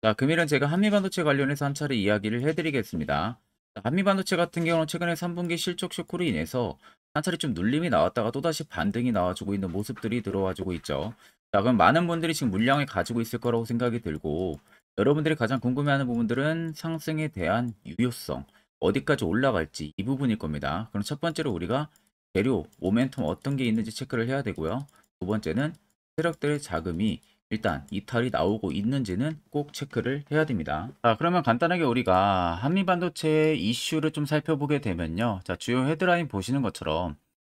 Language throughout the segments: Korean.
자, 금일은 제가 한미반도체 관련해서 한 차례 이야기를 해드리겠습니다. 자, 한미반도체 같은 경우는 최근에 3분기 실적 쇼크로 인해서 한 차례 좀 눌림이 나왔다가 또다시 반등이 나와주고 있는 모습들이 들어와주고 있죠. 자, 그럼 많은 분들이 지금 물량을 가지고 있을 거라고 생각이 들고, 여러분들이 가장 궁금해하는 부분들은 상승에 대한 유효성, 어디까지 올라갈지 이 부분일 겁니다. 그럼 첫 번째로 우리가 재료, 모멘텀 어떤 게 있는지 체크를 해야 되고요. 두 번째는 세력들의 자금이 일단 이탈이 나오고 있는지는 꼭 체크를 해야 됩니다. 자, 그러면 간단하게 우리가 한미반도체 이슈를 좀 살펴보게 되면요. 자, 주요 헤드라인 보시는 것처럼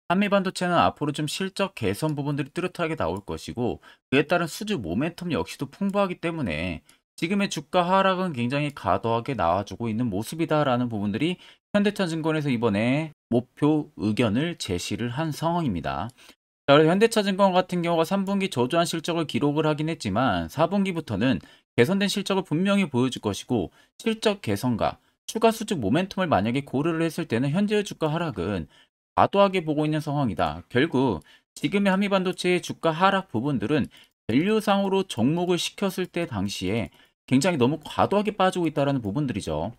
한미반도체는 앞으로 좀 실적 개선 부분들이 뚜렷하게 나올 것이고, 그에 따른 수주 모멘텀 역시도 풍부하기 때문에 지금의 주가 하락은 굉장히 과도하게 나와주고 있는 모습이다라는 부분들이 현대차증권에서 이번에 목표 의견을 제시를 한 상황입니다. 자, 그래서 현대차증권 같은 경우가 3분기 저조한 실적을 기록을 하긴 했지만 4분기부터는 개선된 실적을 분명히 보여줄 것이고, 실적 개선과 추가 수주 모멘텀을 만약에 고려를 했을 때는 현재의 주가 하락은 과도하게 보고 있는 상황이다. 결국 지금의 한미반도체의 주가 하락 부분들은 밸류상으로 접목을 시켰을 때 당시에 굉장히 너무 과도하게 빠지고 있다는 부분들이죠.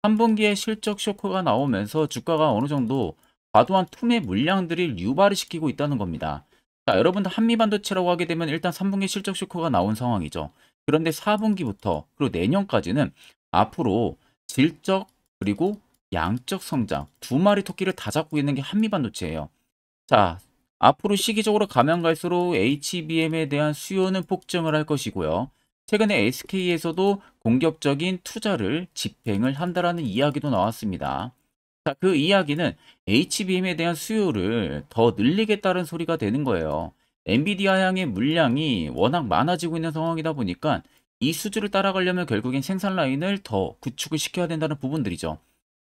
3분기에 실적 쇼크가 나오면서 주가가 어느 정도 과도한 투매 물량들이 유발을 시키고 있다는 겁니다. 자, 여러분들 한미반도체라고 하게 되면 일단 3분기 실적 쇼크가 나온 상황이죠. 그런데 4분기부터 그리고 내년까지는 앞으로 질적 그리고 양적 성장 두 마리 토끼를 다 잡고 있는 게 한미반도체예요. 자, 앞으로 시기적으로 가면 갈수록 HBM에 대한 수요는 폭증을 할 것이고요. 최근에 SK에서도 공격적인 투자를 집행을 한다라는 이야기도 나왔습니다. 자, 그 이야기는 HBM에 대한 수요를 더 늘리겠다는 소리가 되는 거예요. 엔비디아 향의 물량이 워낙 많아지고 있는 상황이다 보니까 이 수주를 따라가려면 결국엔 생산 라인을 더 구축을 시켜야 된다는 부분들이죠.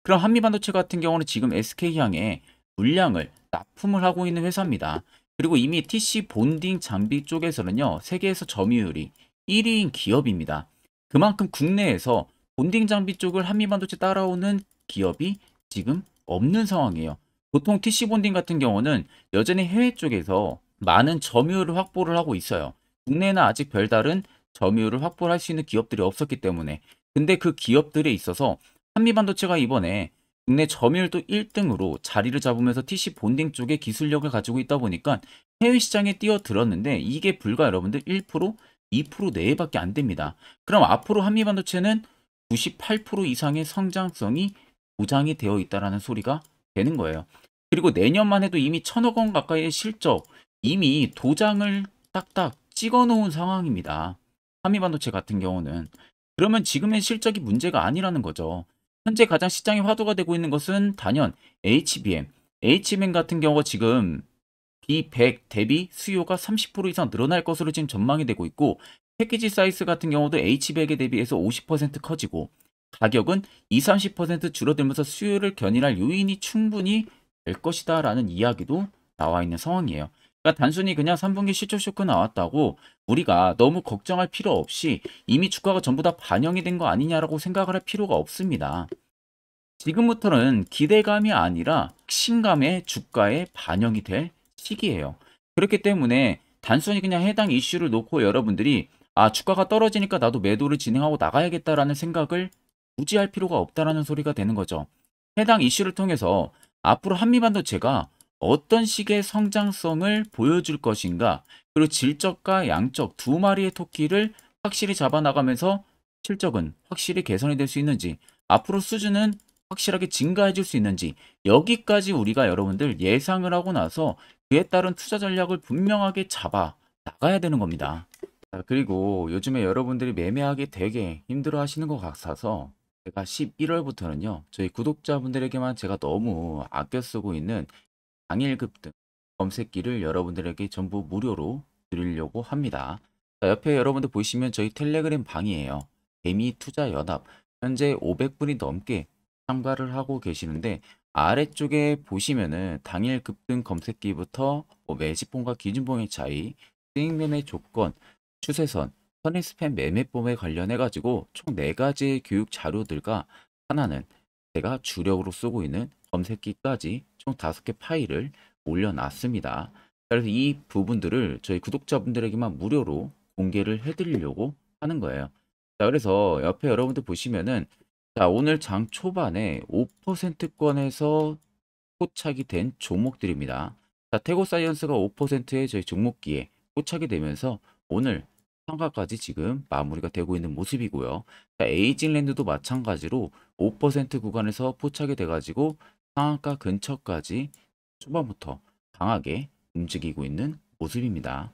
그럼 한미반도체 같은 경우는 지금 SK 향에 물량을 납품을 하고 있는 회사입니다. 그리고 이미 TC 본딩 장비 쪽에서는요, 세계에서 점유율이 1위인 기업입니다. 그만큼 국내에서 본딩 장비 쪽을 한미반도체 따라오는 기업이 지금 없는 상황이에요. 보통 TC 본딩 같은 경우는 여전히 해외 쪽에서 많은 점유율을 확보를 하고 있어요. 국내는 아직 별다른 점유율을 확보할 수 있는 기업들이 없었기 때문에. 근데 그 기업들에 있어서 한미반도체가 이번에 국내 점유율도 1등으로 자리를 잡으면서 TC 본딩 쪽에 기술력을 가지고 있다 보니까 해외 시장에 뛰어들었는데 이게 불과 여러분들 1%, 2% 내외밖에 안 됩니다. 그럼 앞으로 한미반도체는 98% 이상의 성장성이 보장이 되어 있다라는 소리가 되는 거예요. 그리고 내년만 해도 이미 1,000억 원 가까이의 실적 이미 도장을 딱딱 찍어 놓은 상황입니다. 한미반도체 같은 경우는. 그러면 지금의 실적이 문제가 아니라는 거죠. 현재 가장 시장이 화두가 되고 있는 것은 단연 HBM. HBM 같은 경우가 지금 B100 대비 수요가 30% 이상 늘어날 것으로 지금 전망이 되고 있고, 패키지 사이즈 같은 경우도 H100에 대비해서 50% 커지고, 가격은 20-30% 줄어들면서 수요를 견인할 요인이 충분히 될 것이다라는 이야기도 나와 있는 상황이에요. 그러니까 단순히 그냥 3분기 실적 쇼크 나왔다고 우리가 너무 걱정할 필요 없이 이미 주가가 전부 다 반영이 된 거 아니냐라고 생각을 할 필요가 없습니다. 지금부터는 기대감이 아니라 확신감의 주가에 반영이 될 시기예요. 그렇기 때문에 단순히 그냥 해당 이슈를 놓고 여러분들이 주가가 떨어지니까 나도 매도를 진행하고 나가야겠다라는 생각을 굳이 할 필요가 없다라는 소리가 되는 거죠. 해당 이슈를 통해서 앞으로 한미반도체가 어떤 식의 성장성을 보여줄 것인가, 그리고 질적과 양적 두 마리의 토끼를 확실히 잡아나가면서 실적은 확실히 개선이 될 수 있는지, 앞으로 수준은 확실하게 증가해 줄 수 있는지, 여기까지 우리가 여러분들 예상을 하고 나서 그에 따른 투자 전략을 분명하게 잡아 나가야 되는 겁니다. 자, 그리고 요즘에 여러분들이 매매하기 되게 힘들어 하시는 것 같아서 제가 11월부터는요, 저희 구독자분들에게만 제가 너무 아껴 쓰고 있는 당일 급등 검색기를 여러분들에게 전부 무료로 드리려고 합니다. 자, 옆에 여러분들 보시면 저희 텔레그램 방이에요. 개미 투자 연합. 현재 500분이 넘게 참가를 하고 계시는데, 아래쪽에 보시면은 당일 급등 검색기부터 매집봉과 기준봉의 차이, 수익 매매 조건, 추세선, 선행 스팸 매매법에 관련해 가지고 총 4가지의 교육 자료들과 하나는 제가 주력으로 쓰고 있는 검색기까지 총 5개 파일을 올려놨습니다. 그래서 이 부분들을 저희 구독자분들에게만 무료로 공개를 해드리려고 하는 거예요. 자, 그래서 옆에 여러분들 보시면은 자, 오늘 장 초반에 5%권에서 포착이 된 종목들입니다. 자, 태고사이언스가 5%의 저희 종목기에 포착이 되면서 오늘 상가까지 지금 마무리가 되고 있는 모습이고요. 자, 에이징랜드도 마찬가지로 5% 구간에서 포착이 돼가지고 상한가 근처까지 초반부터 강하게 움직이고 있는 모습입니다.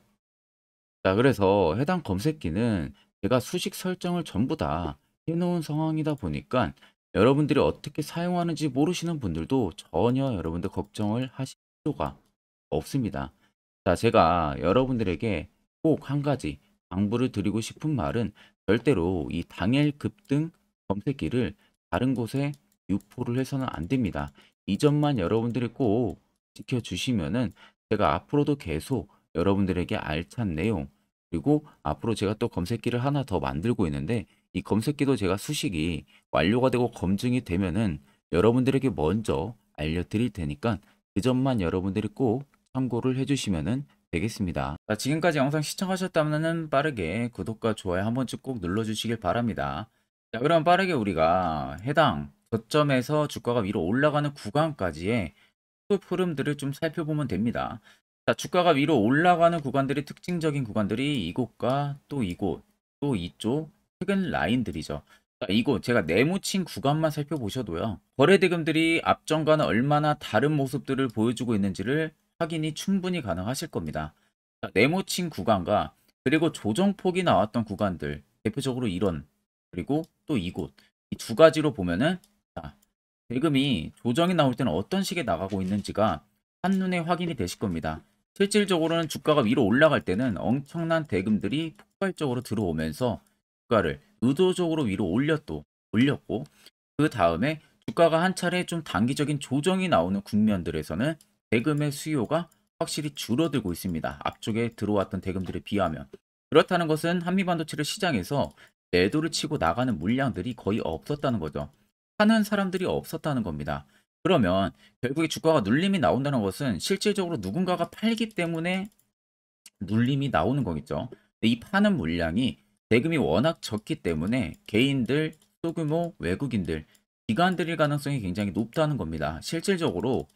자, 그래서 해당 검색기는 제가 수식 설정을 전부 다 해놓은 상황이다 보니까 여러분들이 어떻게 사용하는지 모르시는 분들도 전혀 여러분들 걱정을 하실 필요가 없습니다. 자, 제가 여러분들에게 꼭 한 가지 당부를 드리고 싶은 말은 절대로 이 당일 급등 검색기를 다른 곳에 유포를 해서는 안 됩니다. 이 점만 여러분들이 꼭 지켜주시면은 제가 앞으로도 계속 여러분들에게 알찬 내용, 그리고 앞으로 제가 또 검색기를 하나 더 만들고 있는데 이 검색기도 제가 수식이 완료가 되고 검증이 되면은 여러분들에게 먼저 알려드릴 테니까 그 점만 여러분들이 꼭 참고를 해주시면 되겠습니다. 자, 지금까지 영상 시청하셨다면 빠르게 구독과 좋아요 한 번씩 꼭 눌러주시길 바랍니다. 자, 그럼 빠르게 우리가 해당 저점에서 주가가 위로 올라가는 구간까지의 흐름들을 좀 살펴보면 됩니다. 자, 주가가 위로 올라가는 구간들이 특징적인 구간들이 이곳과 또 이곳, 또 이쪽 최근 라인들이죠. 자, 이곳 제가 네모친 구간만 살펴보셔도요. 거래 대금들이 앞전과는 얼마나 다른 모습들을 보여주고 있는지를 확인이 충분히 가능하실 겁니다. 자, 네모친 구간과 그리고 조정폭이 나왔던 구간들, 대표적으로 이런, 그리고 또 이곳, 이 두 가지로 보면은 자, 대금이 조정이 나올 때는 어떤 식에 나가고 있는지가 한눈에 확인이 되실 겁니다. 실질적으로는 주가가 위로 올라갈 때는 엄청난 대금들이 폭발적으로 들어오면서 주가를 의도적으로 위로 올렸고 그 다음에 주가가 한 차례 좀 단기적인 조정이 나오는 국면들에서는 대금의 수요가 확실히 줄어들고 있습니다. 앞쪽에 들어왔던 대금들에 비하면. 그렇다는 것은 한미반도체를 시장에서 매도를 치고 나가는 물량들이 거의 없었다는 거죠. 사는 사람들이 없었다는 겁니다. 그러면 결국에 주가가 눌림이 나온다는 것은 실질적으로 누군가가 팔기 때문에 눌림이 나오는 거겠죠. 근데 이 파는 물량이 대금이 워낙 적기 때문에 개인들, 소규모 외국인들, 기관들일 가능성이 굉장히 높다는 겁니다. 실질적으로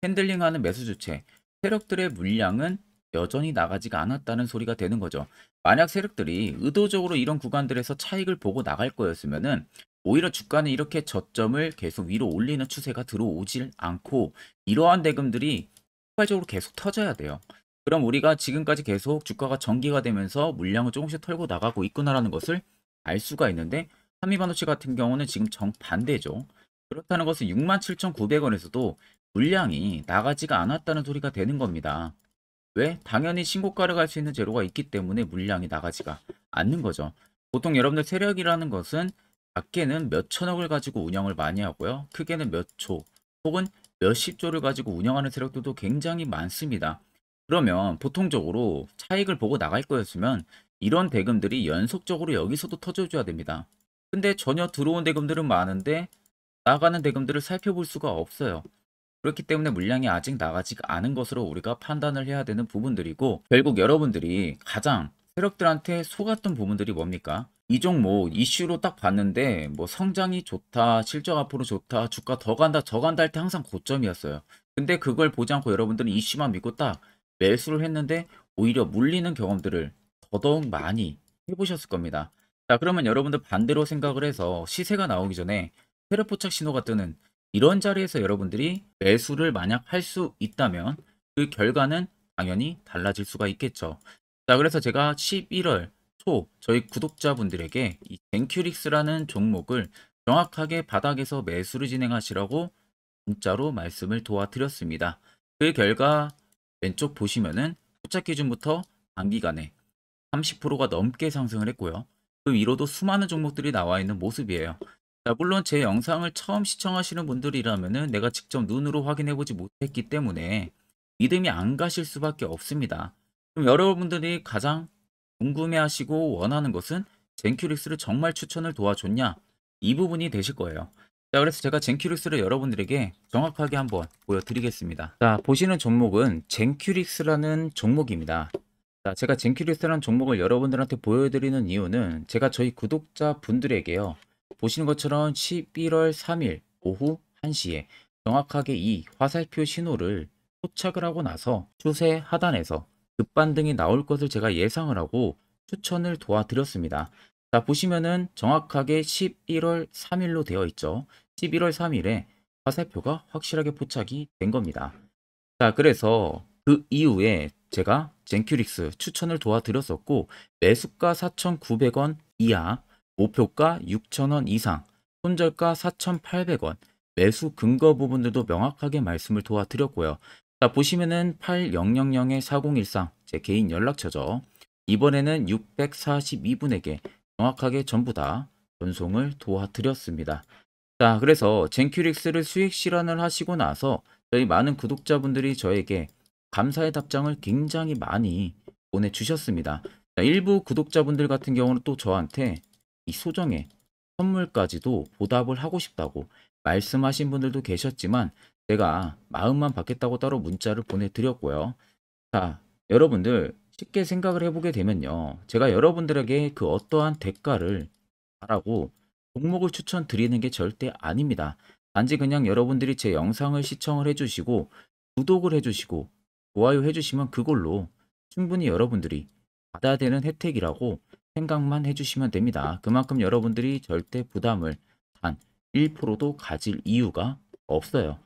핸들링하는 매수 주체, 세력들의 물량은 여전히 나가지가 않았다는 소리가 되는 거죠. 만약 세력들이 의도적으로 이런 구간들에서 차익을 보고 나갈 거였으면은 오히려 주가는 이렇게 저점을 계속 위로 올리는 추세가 들어오질 않고 이러한 대금들이 폭발적으로 계속 터져야 돼요. 그럼 우리가 지금까지 계속 주가가 전기가 되면서 물량을 조금씩 털고 나가고 있구나라는 것을 알 수가 있는데 한미반도체 같은 경우는 지금 정반대죠. 그렇다는 것은 67,900원에서도 물량이 나가지가 않았다는 소리가 되는 겁니다. 왜? 당연히 신고가를 갈 수 있는 재료가 있기 때문에 물량이 나가지가 않는 거죠. 보통 여러분들 세력이라는 것은 작게는 몇 천억을 가지고 운영을 많이 하고요. 크게는 몇 초 혹은 몇십 조를 가지고 운영하는 세력들도 굉장히 많습니다. 그러면 보통적으로 차익을 보고 나갈 거였으면 이런 대금들이 연속적으로 여기서도 터져줘야 됩니다. 근데 전혀 들어온 대금들은 많은데 나가는 대금들을 살펴볼 수가 없어요. 그렇기 때문에 물량이 아직 나가지가 않은 것으로 우리가 판단을 해야 되는 부분들이고 결국 여러분들이 가장 세력들한테 속았던 부분들이 뭡니까? 이 종목 이슈로 딱 봤는데 뭐 성장이 좋다, 실적 앞으로 좋다, 주가 더 간다, 저 간다 할 때 항상 고점이었어요. 근데 그걸 보지 않고 여러분들은 이슈만 믿고 딱 매수를 했는데 오히려 물리는 경험들을 더더욱 많이 해보셨을 겁니다. 자, 그러면 여러분들 반대로 생각을 해서 시세가 나오기 전에 세력 포착 신호가 뜨는 이런 자리에서 여러분들이 매수를 만약 할 수 있다면 그 결과는 당연히 달라질 수가 있겠죠. 자, 그래서 제가 11월 초 저희 구독자분들에게 이 젠큐릭스라는 종목을 정확하게 바닥에서 매수를 진행하시라고 문자로 말씀을 도와드렸습니다. 그 결과 왼쪽 보시면은 포착 기준부터 단기간에 30%가 넘게 상승을 했고요. 그 위로도 수많은 종목들이 나와 있는 모습이에요. 자, 물론 제 영상을 처음 시청하시는 분들이라면은 내가 직접 눈으로 확인해 보지 못했기 때문에 믿음이 안 가실 수밖에 없습니다. 그럼 여러분들이 가장 궁금해하시고 원하는 것은 젠큐릭스를 정말 추천을 도와줬냐? 이 부분이 되실 거예요. 자, 그래서 제가 젠큐릭스를 여러분들에게 정확하게 한번 보여드리겠습니다. 자, 보시는 종목은 젠큐릭스라는 종목입니다. 자, 제가 젠큐리스라는 종목을 여러분들한테 보여드리는 이유는 제가 저희 구독자분들에게요. 보시는 것처럼 11월 3일 오후 1시에 정확하게 이 화살표 신호를 포착을 하고 나서 추세 하단에서 급반등이 나올 것을 제가 예상을 하고 추천을 도와드렸습니다. 자, 보시면은 정확하게 11월 3일로 되어 있죠. 11월 3일에 화살표가 확실하게 포착이 된 겁니다. 자, 그래서 그 이후에 제가 젠큐릭스 추천을 도와드렸었고, 매수가 4,900원 이하, 목표가 6,000원 이상, 손절가 4,800원, 매수 근거 부분들도 명확하게 말씀을 도와드렸고요. 자, 보시면은 8000에 4013, 제 개인 연락처죠. 이번에는 642분에게 정확하게 전부 다 전송을 도와드렸습니다. 자, 그래서 젠큐릭스를 수익 실현을 하시고 나서 저희 많은 구독자분들이 저에게 감사의 답장을 굉장히 많이 보내주셨습니다. 자, 일부 구독자분들 같은 경우는 또 저한테 이 소정의 선물까지도 보답을 하고 싶다고 말씀하신 분들도 계셨지만 제가 마음만 받겠다고 따로 문자를 보내드렸고요. 자, 여러분들 쉽게 생각을 해보게 되면요. 제가 여러분들에게 그 어떠한 대가를 바라고 종목을 추천드리는 게 절대 아닙니다. 단지 그냥 여러분들이 제 영상을 시청을 해주시고 구독을 해주시고 좋아요 해주시면 그걸로 충분히 여러분들이 받아야 되는 혜택이라고 생각만 해주시면 됩니다. 그만큼 여러분들이 절대 부담을 단 1%도 가질 이유가 없어요.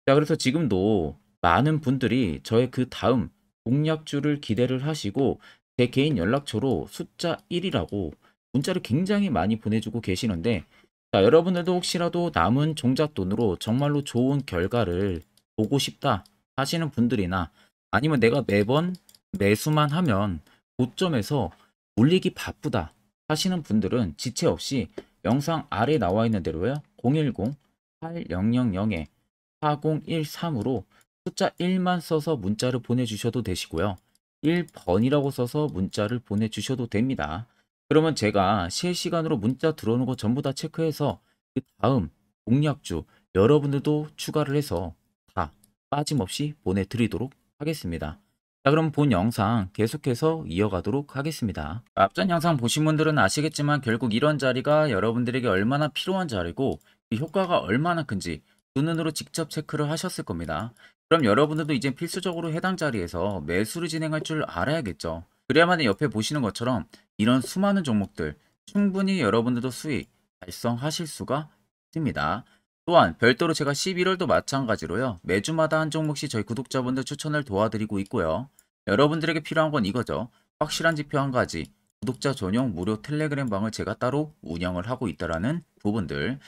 자, 그래서 지금도 많은 분들이 저의 그 다음 공략주를 기대를 하시고 제 개인 연락처로 숫자 1이라고 문자를 굉장히 많이 보내주고 계시는데, 자, 여러분들도 혹시라도 남은 종잣돈으로 정말로 좋은 결과를 보고 싶다 하시는 분들이나 아니면 내가 매번 매수만 하면 고점에서 물리기 바쁘다 하시는 분들은 지체 없이 영상 아래 나와 있는 대로요. 010-8000-4013으로 숫자 1만 써서 문자를 보내주셔도 되시고요. 1번이라고 써서 문자를 보내주셔도 됩니다. 그러면 제가 실시간으로 문자 들어오는 거 전부 다 체크해서 그 다음 공략주 여러분들도 추가를 해서 다 빠짐없이 보내드리도록 하겠습니다. 자, 그럼 본 영상 계속해서 이어가도록 하겠습니다. 앞전 영상 보신 분들은 아시겠지만 결국 이런 자리가 여러분들에게 얼마나 필요한 자리고 그 효과가 얼마나 큰지 두 눈으로 직접 체크를 하셨을 겁니다. 그럼 여러분들도 이제 필수적으로 해당 자리에서 매수를 진행할 줄 알아야겠죠. 그래야만 옆에 보시는 것처럼 이런 수많은 종목들 충분히 여러분들도 수익 달성하실 수가 있습니다. 또한 별도로 제가 11월도 마찬가지로요. 매주마다 한 종목씩 저희 구독자분들 추천을 도와드리고 있고요. 여러분들에게 필요한 건 이거죠. 확실한 지표 한 가지, 구독자 전용 무료 텔레그램 방을 제가 따로 운영을 하고 있다라는 부분들.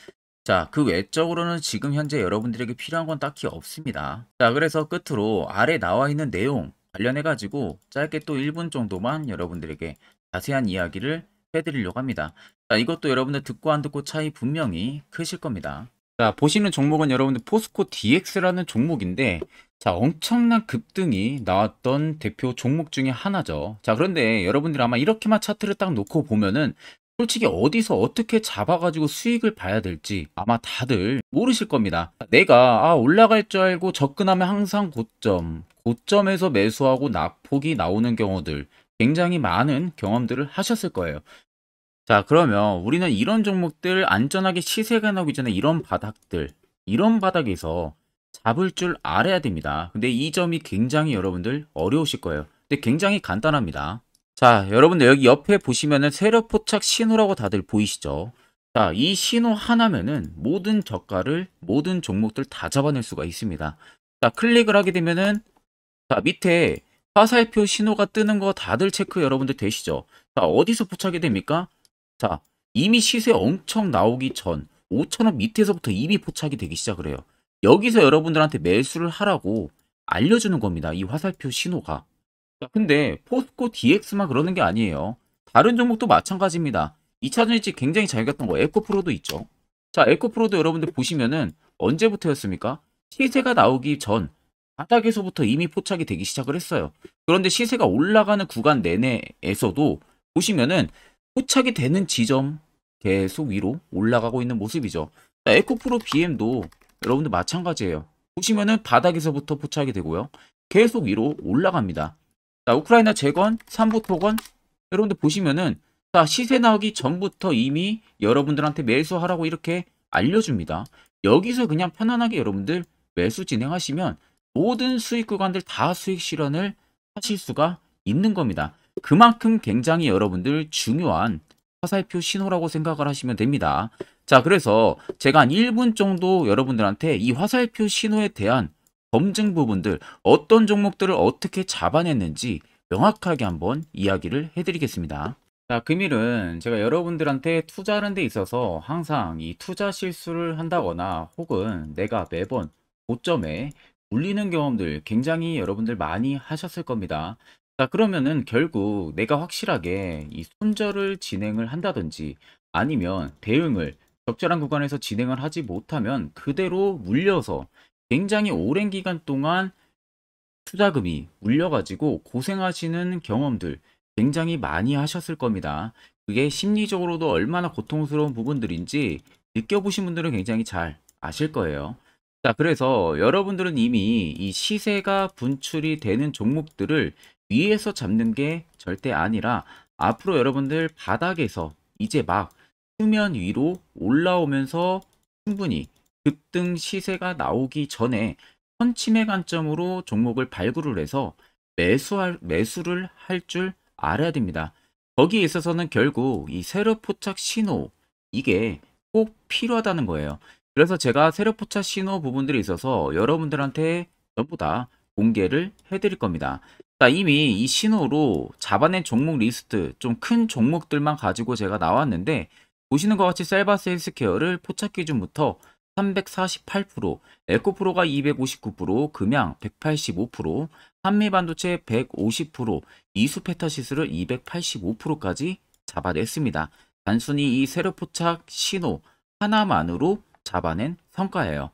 자, 그 외적으로는 지금 현재 여러분들에게 필요한 건 딱히 없습니다. 자, 그래서 끝으로 아래 나와 있는 내용 관련해 가지고 짧게 또 1분 정도만 여러분들에게 자세한 이야기를 해드리려고 합니다. 자, 이것도 여러분들 듣고 안 듣고 차이 분명히 크실 겁니다. 자, 보시는 종목은 여러분들 포스코 DX라는 종목인데, 자, 엄청난 급등이 나왔던 대표 종목 중에 하나죠. 자, 그런데 여러분들이 아마 이렇게만 차트를 딱 놓고 보면은 솔직히 어디서 어떻게 잡아가지고 수익을 봐야 될지 아마 다들 모르실 겁니다. 내가 올라갈 줄 알고 접근하면 항상 고점에서 매수하고 낙폭이 나오는 경우들 굉장히 많은 경험들을 하셨을 거예요. 자, 그러면 우리는 이런 종목들 안전하게 시세가 나오기 전에 이런 바닥에서 잡을 줄 알아야 됩니다. 근데 이 점이 굉장히 여러분들 어려우실 거예요. 근데 굉장히 간단합니다. 자, 여러분들 여기 옆에 보시면은 세력 포착 신호라고 다들 보이시죠? 자, 이 신호 하나면은 모든 저가를, 모든 종목들 다 잡아낼 수가 있습니다. 자, 클릭을 하게 되면은 자, 밑에 화살표 신호가 뜨는 거 다들 체크 여러분들 되시죠? 자, 어디서 포착이 됩니까? 자, 이미 시세 엄청 나오기 전 5,000원 밑에서부터 이미 포착이 되기 시작을 해요. 여기서 여러분들한테 매수를 하라고 알려주는 겁니다. 이 화살표 신호가. 자, 근데 포스코 DX만 그러는 게 아니에요. 다른 종목도 마찬가지입니다. 2차 전지 굉장히 잘 갔던 거 에코프로도 있죠. 자, 에코프로도 여러분들 보시면은 언제부터였습니까? 시세가 나오기 전 바닥에서부터 이미 포착이 되기 시작을 했어요. 그런데 시세가 올라가는 구간 내내에서도 보시면은 포착이 되는 지점 계속 위로 올라가고 있는 모습이죠. 자, 에코프로 BM도 여러분들 마찬가지예요. 보시면은 바닥에서부터 포착이 되고요. 계속 위로 올라갑니다. 자, 우크라이나 재건, 삼부 토건. 여러분들 보시면은 자, 시세 나오기 전부터 이미 여러분들한테 매수하라고 이렇게 알려줍니다. 여기서 그냥 편안하게 여러분들 매수 진행하시면 모든 수익 구간들 다 수익 실현을 하실 수가 있는 겁니다. 그만큼 굉장히 여러분들 중요한 화살표 신호라고 생각을 하시면 됩니다. 자, 그래서 제가 한 1분 정도 여러분들한테 이 화살표 신호에 대한 검증 부분들, 어떤 종목들을 어떻게 잡아냈는지 명확하게 한번 이야기를 해드리겠습니다. 자, 금일은 제가 여러분들한테 투자하는 데 있어서 항상 이 투자 실수를 한다거나 혹은 내가 매번 고점에 물리는 경험들 굉장히 여러분들 많이 하셨을 겁니다. 자, 그러면은 결국 내가 확실하게 이 손절을 진행을 한다든지 아니면 대응을 적절한 구간에서 진행을 하지 못하면 그대로 물려서 굉장히 오랜 기간 동안 투자금이 물려가지고 고생하시는 경험들 굉장히 많이 하셨을 겁니다. 그게 심리적으로도 얼마나 고통스러운 부분들인지 느껴보신 분들은 굉장히 잘 아실 거예요. 자, 그래서 여러분들은 이미 이 시세가 분출이 되는 종목들을 위에서 잡는 게 절대 아니라 앞으로 여러분들 바닥에서 이제 막 수면 위로 올라오면서 충분히 급등 시세가 나오기 전에 선침의 관점으로 종목을 발굴을 해서 매수를 할 줄 알아야 됩니다. 거기에 있어서는 결국 이 세력 포착 신호 이게 꼭 필요하다는 거예요. 그래서 제가 세력 포착 신호 부분들이 있어서 여러분들한테 전부 다 공개를 해드릴 겁니다. 자, 이미 이 신호로 잡아낸 종목 리스트 좀 큰 종목들만 가지고 제가 나왔는데 보시는 것 같이 셀바스 헬스케어를 포착 기준부터 348%, 에코프로가 259%, 금양 185%, 한미반도체 150%, 이수페타시스를 285%까지 잡아냈습니다. 단순히 이 세력포착 신호 하나만으로 잡아낸 성과예요.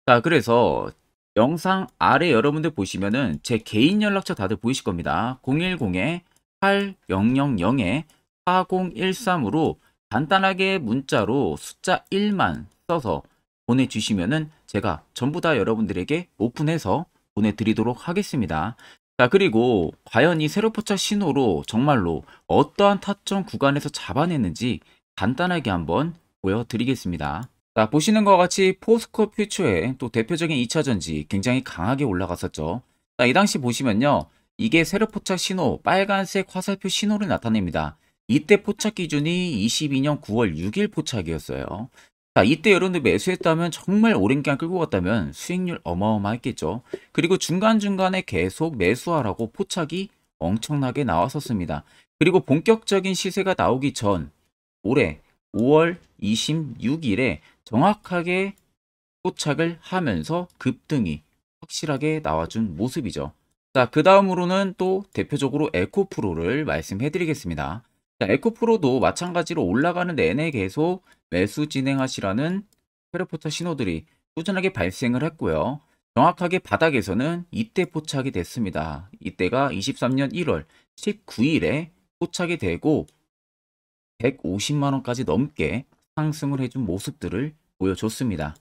자, 그래서 영상 아래 여러분들 보시면은 제 개인 연락처 다들 보이실 겁니다. 010-8000-4013으로 간단하게 문자로 숫자 1만 써서 보내주시면은 제가 전부 다 여러분들에게 오픈해서 보내드리도록 하겠습니다. 자, 그리고 과연 이 세로포착 신호로 정말로 어떠한 타점 구간에서 잡아냈는지 간단하게 한번 보여드리겠습니다. 자, 보시는 것과 같이 포스코 퓨처의 또 대표적인 2차전지 굉장히 강하게 올라갔었죠. 자, 이 당시 보시면요. 이게 세로포착 신호, 빨간색 화살표 신호를 나타냅니다. 이때 포착 기준이 22년 9월 6일 포착이었어요. 자, 이때 여러분들 매수했다면 정말 오랜 기간 끌고 갔다면 수익률 어마어마했겠죠. 그리고 중간중간에 계속 매수하라고 포착이 엄청나게 나왔었습니다. 그리고 본격적인 시세가 나오기 전 올해 5월 26일에 정확하게 포착을 하면서 급등이 확실하게 나와준 모습이죠. 자, 그 다음으로는 또 대표적으로 에코프로를 말씀해 드리겠습니다. 자, 에코프로도 마찬가지로 올라가는 내내 계속 매수 진행하시라는 페르포차 신호들이 꾸준하게 발생을 했고요. 정확하게 바닥에서는 이때 포착이 됐습니다. 이때가 23년 1월 19일에 포착이 되고 150만 원까지 넘게 상승을 해준 모습들을 보여줬습니다.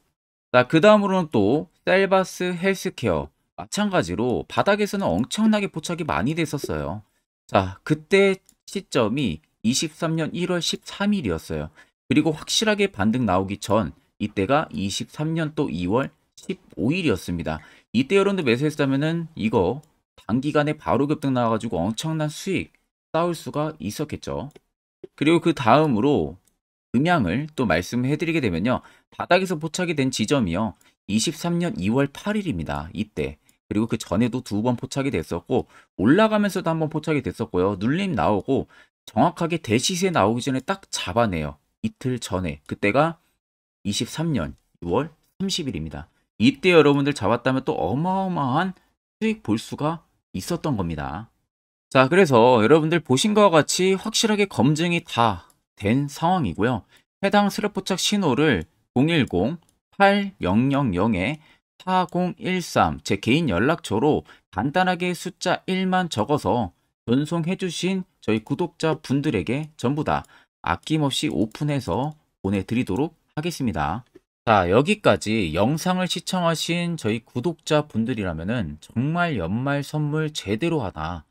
자, 그 다음으로는 또 셀바스 헬스케어 마찬가지로 바닥에서는 엄청나게 포착이 많이 됐었어요. 자, 그때 시점이 23년 1월 13일이었어요. 그리고 확실하게 반등 나오기 전 이때가 23년 또 2월 15일이었습니다. 이때 여러분들 매수했다면은 이거 단기간에 바로 급등 나와가지고 엄청난 수익 쌓을 수가 있었겠죠. 그리고 그 다음으로 음양을 또 말씀해 드리게 되면요. 바닥에서 포착이 된 지점이요. 23년 2월 8일입니다. 이때. 그리고 그 전에도 두 번 포착이 됐었고 올라가면서도 한번 포착이 됐었고요. 눌림 나오고 정확하게 대시세 나오기 전에 딱 잡아내요. 이틀 전에. 그때가 23년 6월 30일입니다. 이때 여러분들 잡았다면 또 어마어마한 수익 볼 수가 있었던 겁니다. 자, 그래서 여러분들 보신 것과 같이 확실하게 검증이 다 된 상황이고요. 해당 스랩포착 신호를 010-8000-4013 제 개인 연락처로 간단하게 숫자 1만 적어서 전송해 주신 저희 구독자 분들에게 전부 다 아낌없이 오픈해서 보내드리도록 하겠습니다. 자, 여기까지 영상을 시청하신 저희 구독자 분들이라면은 정말 연말 선물 제대로 하나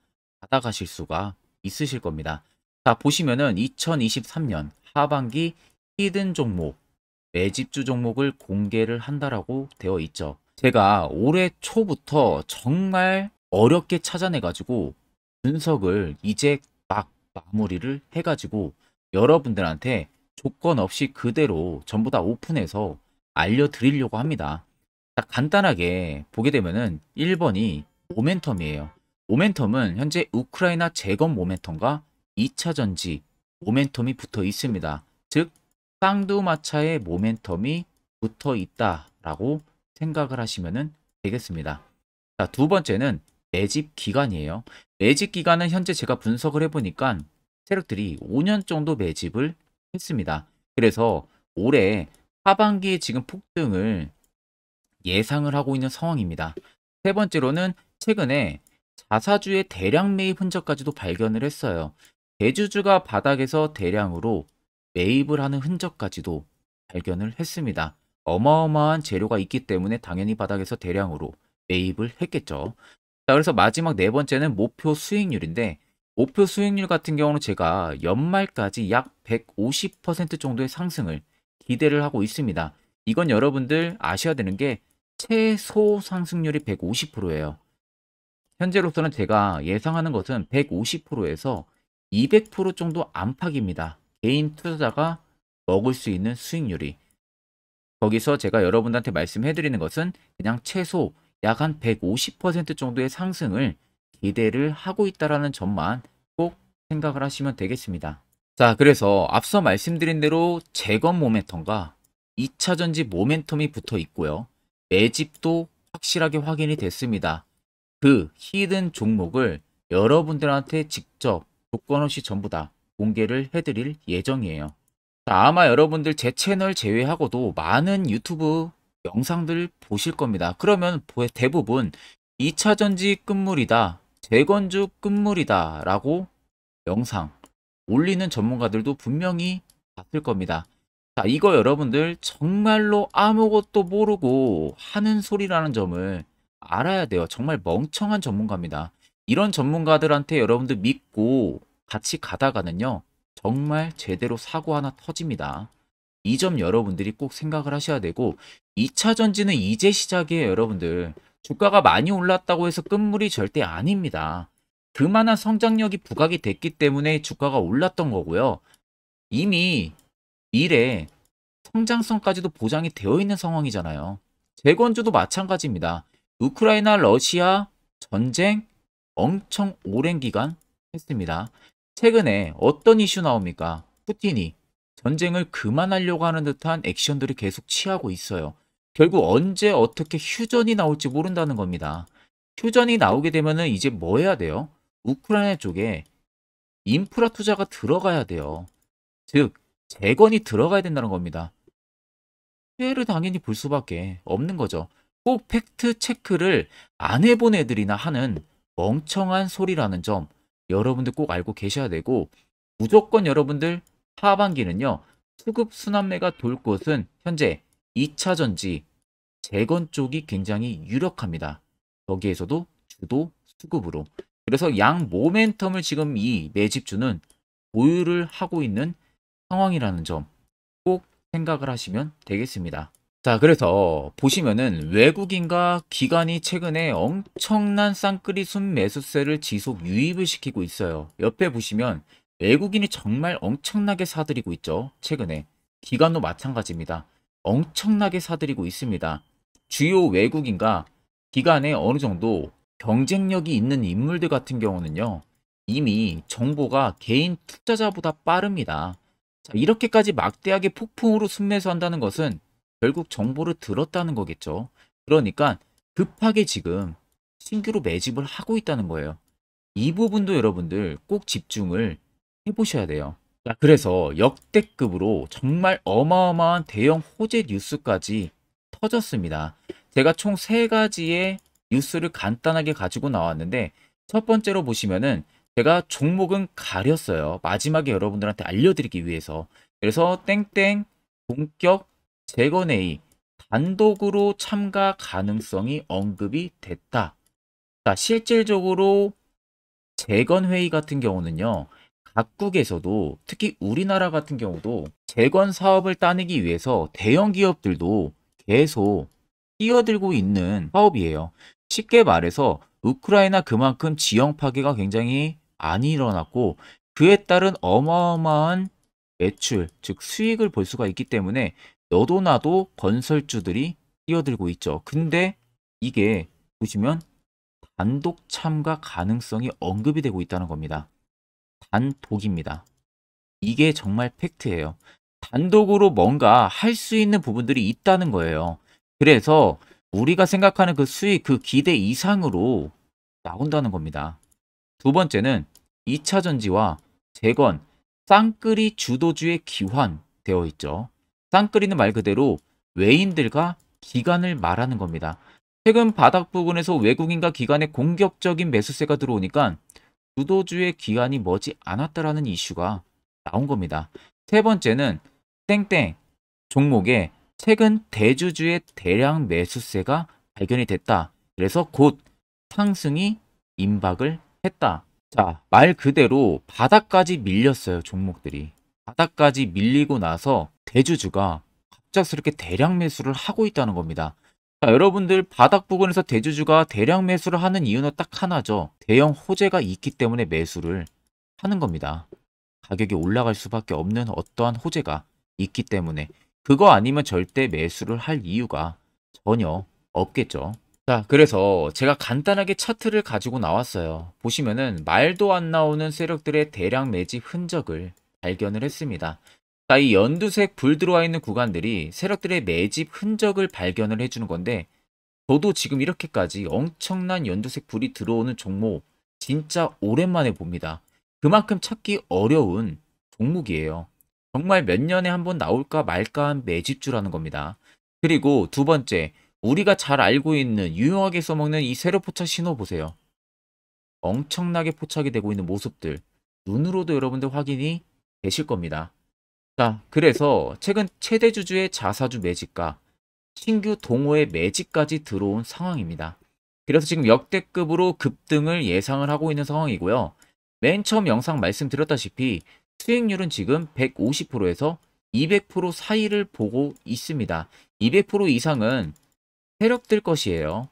받아가실 수가 있으실 겁니다. 자, 보시면은 2023년 하반기 히든 종목, 매집주 종목을 공개를 한다라고 되어 있죠. 제가 올해 초부터 정말 어렵게 찾아내가지고 분석을 이제 막 마무리를 해가지고 여러분들한테 조건 없이 그대로 전부 다 오픈해서 알려드리려고 합니다. 딱 간단하게 보게 되면은 1번이 모멘텀이에요. 모멘텀은 현재 우크라이나 재건 모멘텀과 2차 전지 모멘텀이 붙어 있습니다. 즉 쌍두마차의 모멘텀이 붙어 있다라고 생각을 하시면 되겠습니다. 자, 두 번째는 매집 기간이에요. 매집 기간은 현재 제가 분석을 해보니까 세력들이 5년 정도 매집을 했습니다. 그래서 올해 하반기에 지금 폭등을 예상을 하고 있는 상황입니다. 세 번째로는 최근에 자사주의 대량 매입 흔적까지도 발견을 했어요. 대주주가 바닥에서 대량으로 매입을 하는 흔적까지도 발견을 했습니다. 어마어마한 재료가 있기 때문에 당연히 바닥에서 대량으로 매입을 했겠죠. 자, 그래서 마지막 네 번째는 목표 수익률인데 목표 수익률 같은 경우는 제가 연말까지 약 150% 정도의 상승을 기대를 하고 있습니다. 이건 여러분들 아셔야 되는 게 최소 상승률이 150%예요. 현재로서는 제가 예상하는 것은 150%에서 200% 정도 안팎입니다. 개인 투자자가 먹을 수 있는 수익률이. 거기서 제가 여러분들한테 말씀해 드리는 것은 그냥 최소 약 한 150% 정도의 상승을 기대를 하고 있다라는 점만 꼭 생각을 하시면 되겠습니다. 자, 그래서 앞서 말씀드린 대로 재건 모멘텀과 2차 전지 모멘텀이 붙어 있고요. 매집도 확실하게 확인이 됐습니다. 그 히든 종목을 여러분들한테 직접 조건 없이 전부 다 공개를 해드릴 예정이에요. 자, 아마 여러분들 제 채널 제외하고도 많은 유튜브 영상들 보실 겁니다. 그러면 대부분 2차 전지 끝물이다, 재건주 끝물이다 라고 영상 올리는 전문가들도 분명히 봤을 겁니다. 자, 이거 여러분들 정말로 아무것도 모르고 하는 소리라는 점을 알아야 돼요. 정말 멍청한 전문가입니다. 이런 전문가들한테 여러분들 믿고 같이 가다가는요, 정말 제대로 사고 하나 터집니다. 이 점 여러분들이 꼭 생각을 하셔야 되고 2차 전지는 이제 시작이에요, 여러분들. 주가가 많이 올랐다고 해서 끝물이 절대 아닙니다. 그만한 성장력이 부각이 됐기 때문에 주가가 올랐던 거고요. 이미 미래 성장성까지도 보장이 되어 있는 상황이잖아요. 재건주도 마찬가지입니다. 우크라이나 러시아 전쟁 엄청 오랜 기간 했습니다. 최근에 어떤 이슈 나옵니까? 푸틴이 전쟁을 그만하려고 하는 듯한 액션들을 계속 취하고 있어요. 결국 언제 어떻게 휴전이 나올지 모른다는 겁니다. 휴전이 나오게 되면은 이제 뭐 해야 돼요? 우크라이나 쪽에 인프라 투자가 들어가야 돼요. 즉, 재건이 들어가야 된다는 겁니다. 피해를 당연히 볼 수밖에 없는 거죠. 꼭 팩트 체크를 안 해본 애들이나 하는 멍청한 소리라는 점 여러분들 꼭 알고 계셔야 되고, 무조건 여러분들 하반기는요, 수급 순환매가 돌 곳은 현재 2차 전지, 재건 쪽이 굉장히 유력합니다. 거기에서도 주도 수급으로. 그래서 양 모멘텀을 지금 이 매집주는 보유를 하고 있는 상황이라는 점 꼭 생각을 하시면 되겠습니다. 자, 그래서 보시면은 외국인과 기관이 최근에 엄청난 쌍끌이 순매수세를 지속 유입을 시키고 있어요. 옆에 보시면 외국인이 정말 엄청나게 사들이고 있죠. 최근에. 기관도 마찬가지입니다. 엄청나게 사들이고 있습니다. 주요 외국인과 기관에 어느 정도 경쟁력이 있는 인물들 같은 경우는요, 이미 정보가 개인 투자자보다 빠릅니다. 자, 이렇게까지 막대하게 폭풍으로 순매수한다는 것은 결국 정보를 들었다는 거겠죠. 그러니까 급하게 지금 신규로 매집을 하고 있다는 거예요. 이 부분도 여러분들 꼭 집중을 해보셔야 돼요. 자, 그래서 역대급으로 정말 어마어마한 대형 호재 뉴스까지 터졌습니다. 제가 총 3가지의 뉴스를 간단하게 가지고 나왔는데, 첫 번째로 보시면은 제가 종목은 가렸어요. 마지막에 여러분들한테 알려드리기 위해서. 그래서 땡땡 본격 재건회의 단독으로 참가 가능성이 언급이 됐다. 자, 실질적으로 재건회의 같은 경우는요, 각국에서도 특히 우리나라 같은 경우도 재건 사업을 따내기 위해서 대형 기업들도 계속 뛰어들고 있는 사업이에요. 쉽게 말해서 우크라이나 그만큼 지형 파괴가 굉장히 많이 일어났고 그에 따른 어마어마한 매출, 즉 수익을 볼 수가 있기 때문에 너도 나도 건설주들이 뛰어들고 있죠. 근데 이게 보시면 단독 참가 가능성이 언급이 되고 있다는 겁니다. 단독입니다. 이게 정말 팩트예요. 단독으로 뭔가 할 수 있는 부분들이 있다는 거예요. 그래서 우리가 생각하는 그 수익, 그 기대 이상으로 나온다는 겁니다. 두 번째는 2차 전지와 재건, 쌍끌이 주도주의 기환되어 있죠. 쌍끌이는 말 그대로 외인들과 기관을 말하는 겁니다. 최근 바닥 부근에서 외국인과 기관의 공격적인 매수세가 들어오니까 주도주의 기관이 머지 않았다라는 이슈가 나온 겁니다. 세 번째는 땡땡 종목에 최근 대주주의 대량 매수세가 발견이 됐다. 그래서 곧 상승이 임박을 했다. 자, 말 그대로 바닥까지 밀렸어요, 종목들이. 바닥까지 밀리고 나서 대주주가 갑작스럽게 대량 매수를 하고 있다는 겁니다. 자, 여러분들 바닥 부근에서 대주주가 대량 매수를 하는 이유는 딱 하나죠. 대형 호재가 있기 때문에 매수를 하는 겁니다. 가격이 올라갈 수밖에 없는 어떠한 호재가 있기 때문에 그거 아니면 절대 매수를 할 이유가 전혀 없겠죠. 자, 그래서 제가 간단하게 차트를 가지고 나왔어요. 보시면은 말도 안 나오는 세력들의 대량 매집 흔적을 발견을 했습니다. 자, 이 연두색 불 들어와 있는 구간들이 세력들의 매집 흔적을 발견을 해주는 건데 저도 지금 이렇게까지 엄청난 연두색 불이 들어오는 종목 진짜 오랜만에 봅니다. 그만큼 찾기 어려운 종목이에요. 정말 몇 년에 한 번 나올까 말까 한 매집주라는 겁니다. 그리고 두 번째, 우리가 잘 알고 있는 유용하게 써먹는 이 세로 포착 신호 보세요. 엄청나게 포착이 되고 있는 모습들 눈으로도 여러분들 확인이 되실 겁니다. 자, 그래서 최근 최대 주주의 자사주 매집과 신규 동호회 매집까지 들어온 상황입니다. 그래서 지금 역대급으로 급등을 예상을 하고 있는 상황이고요. 맨 처음 영상 말씀드렸다시피 수익률은 지금 150%에서 200% 사이를 보고 있습니다. 200% 이상은 세력들 것이에요.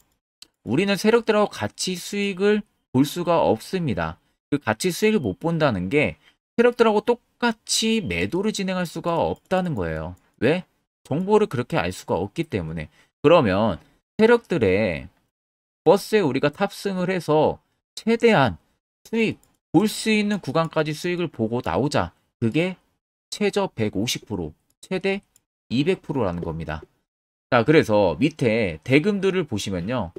우리는 세력들하고 같이 수익을 볼 수가 없습니다. 그 같이 수익을 못 본다는 게 세력들하고 똑같이 매도를 진행할 수가 없다는 거예요. 왜? 정보를 그렇게 알 수가 없기 때문에. 그러면 세력들의 버스에 우리가 탑승을 해서 최대한 수익, 볼 수 있는 구간까지 수익을 보고 나오자. 그게 최저 150%, 최대 200%라는 겁니다. 자, 그래서 밑에 대금들을 보시면요.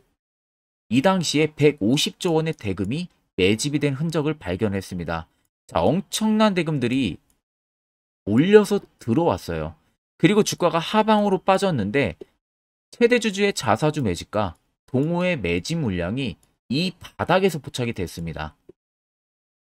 이 당시에 150조 원의 대금이 매집이 된 흔적을 발견했습니다. 자, 엄청난 대금들이 올려서 들어왔어요. 그리고 주가가 하방으로 빠졌는데 최대 주주의 자사주 매집과 동호회 매집 물량이 이 바닥에서 포착이 됐습니다.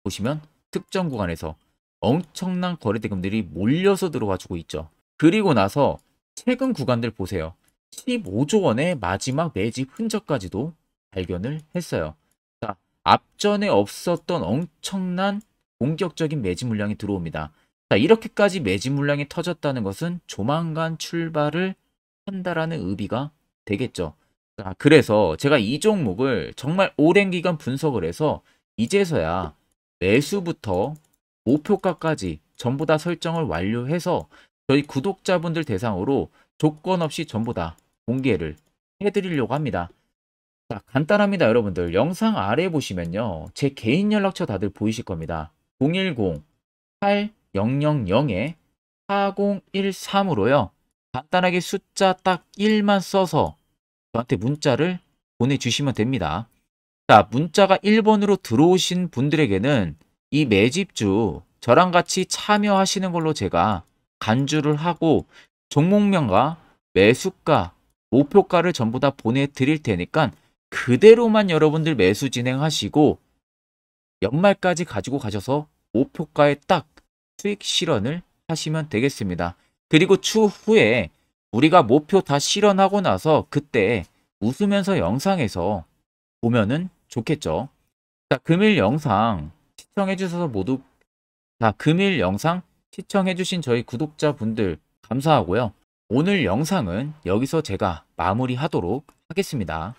보시면 특정 구간에서 엄청난 거래 대금들이 몰려서 들어와주고 있죠. 그리고 나서 최근 구간들 보세요. 15조 원의 마지막 매집 흔적까지도 발견을 했어요. 자, 앞전에 없었던 엄청난 공격적인 매집 물량이 들어옵니다. 자, 이렇게까지 매집 물량이 터졌다는 것은 조만간 출발을 한다라는 의미가 되겠죠. 자, 그래서 제가 이 종목을 정말 오랜 기간 분석을 해서 이제서야 매수부터 목표가까지 전부 다 설정을 완료해서 저희 구독자분들 대상으로 조건 없이 전부 다 공개를 해드리려고 합니다. 자, 간단합니다, 여러분들. 영상 아래 보시면요. 제 개인 연락처 다들 보이실 겁니다. 010-8000-4013으로요. 간단하게 숫자 딱 1만 써서 저한테 문자를 보내주시면 됩니다. 자, 문자가 1번으로 들어오신 분들에게는 이 매집주 저랑 같이 참여하시는 걸로 제가 간주를 하고 종목명과 매수가, 목표가를 전부 다 보내드릴 테니까 그대로만 여러분들 매수 진행하시고 연말까지 가지고 가셔서 목표가에 딱 수익 실현을 하시면 되겠습니다. 그리고 추후에 우리가 목표 다 실현하고 나서 그때 웃으면서 영상에서 보면은 좋겠죠. 자, 금일 영상 시청해 주셔서 모두 금일 영상 시청해 주신 저희 구독자분들 감사하고요. 오늘 영상은 여기서 제가 마무리하도록 하겠습니다.